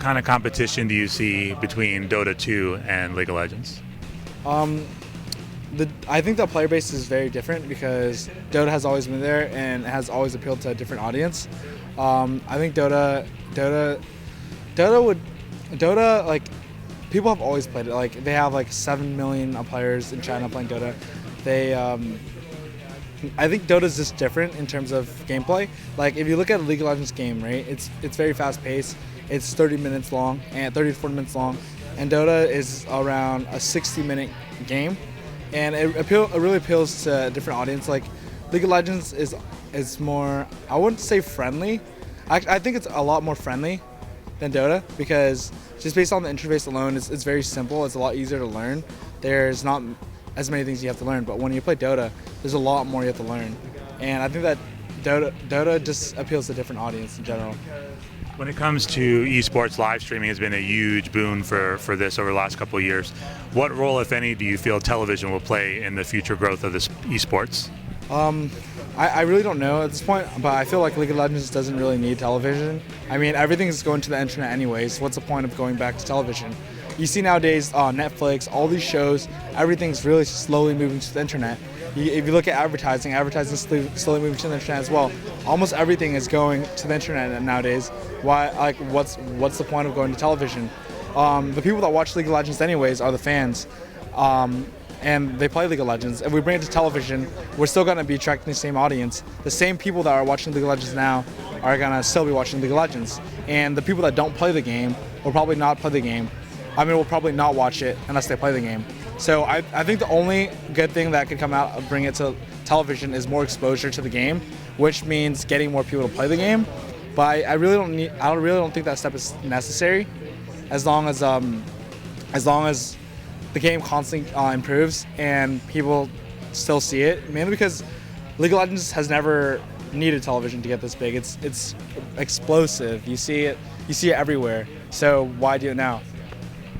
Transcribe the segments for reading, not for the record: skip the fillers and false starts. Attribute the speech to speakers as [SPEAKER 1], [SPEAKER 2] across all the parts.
[SPEAKER 1] kind of competition do you see between Dota 2 and League of Legends?
[SPEAKER 2] I think the player base is very different because Dota has always been there and has always appealed to a different audience. I think Dota, like, people have always played it. Like, they have like 7 million players in China playing Dota. I think Dota is just different in terms of gameplay. Like, if you look at a League of Legends game, right, it's very fast paced. It's 30 minutes long and 30 to 40 minutes long, and Dota is around a 60-minute game, and it really appeals to a different audience. Like, League of Legends is more, I wouldn't say friendly. I think it's a lot more friendly than Dota because just based on the interface alone, it's very simple. It's a lot easier to learn. There's not as many things you have to learn, but when you play Dota, there's a lot more you have to learn. And I think that Dota just appeals to a different audience in general.
[SPEAKER 1] When it comes to esports, live streaming has been a huge boon for this over the last couple of years. What role, if any, do you feel television will play in the future growth of this esports?
[SPEAKER 2] I really don't know at this point, but I feel like League of Legends doesn't really need television. I mean, everything's going to the internet anyways. What's the point of going back to television? You see nowadays, Netflix, all these shows, everything's really slowly moving to the internet. If you look at advertising is slowly moving to the internet as well. Almost everything is going to the internet nowadays. Why? Like, what's the point of going to television? The people that watch League of Legends anyways are the fans, and they play League of Legends. If we bring it to television, we're still going to be attracting the same audience. The same people that are watching League of Legends now are going to still be watching League of Legends. And the people that don't play the game will probably not play the game. Will probably not watch it unless they play the game. So I think the only good thing that could come out of bringing it to television is more exposure to the game, which means getting more people to play the game. But I really don't think that step is necessary, as long as the game constantly improves and people still see it. Mainly because League of Legends has never needed television to get this big. It's explosive. You see it everywhere. So why do it now?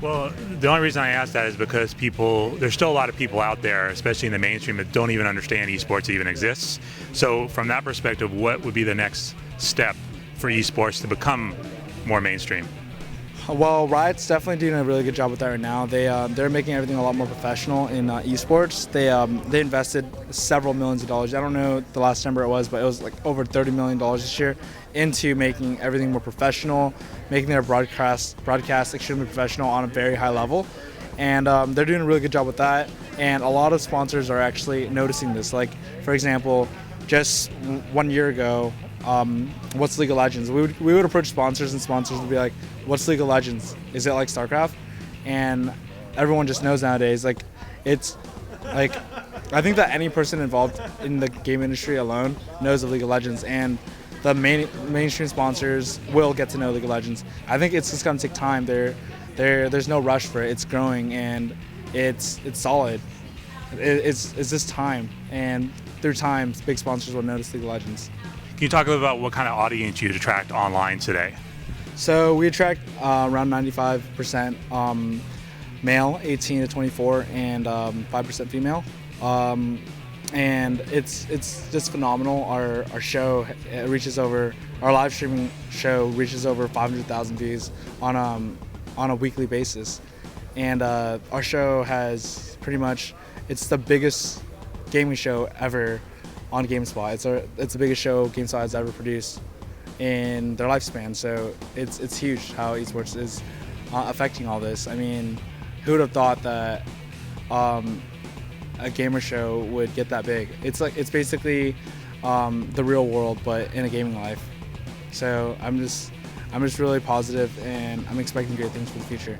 [SPEAKER 1] Well, the only reason I ask that is because there's still a lot of people out there, especially in the mainstream, that don't even understand esports even exists. So from that perspective, what would be the next step for esports to become more mainstream?
[SPEAKER 2] Well, Riot's definitely doing a really good job with that right now. They're making everything a lot more professional in esports. They invested several millions of dollars. I don't know the last number it was, but it was like over $30 million this year into making everything more professional, making their broadcast extremely professional on a very high level. And they're doing a really good job with that. And a lot of sponsors are actually noticing this. Like, for example, just 1 year ago, what's League of Legends? We would approach sponsors, and sponsors would be like, what's League of Legends? Is it like StarCraft? And everyone just knows nowadays. Like, it's like, I think that any person involved in the game industry alone knows of League of Legends, and the mainstream sponsors will get to know League of Legends. I think it's just gonna take time. There's no rush for it. It's growing and it's solid. It's just time, and through time, big sponsors will notice League of Legends.
[SPEAKER 1] Can you talk a little about what kind of audience you attract online today?
[SPEAKER 2] So we attract around 95% male, 18 to 24, and 5% female. And it's just phenomenal. Our show reaches over, our live streaming show reaches over 500,000 views on a weekly basis. And our show has it's the biggest gaming show ever on GameSpot. It's the biggest show GameSpot has ever produced in their lifespan. So it's huge how esports is affecting all this. I mean, who would have thought that a gamer show would get that big? It's basically the real world, but in a gaming life. So I'm just really positive, and I'm expecting great things for the future.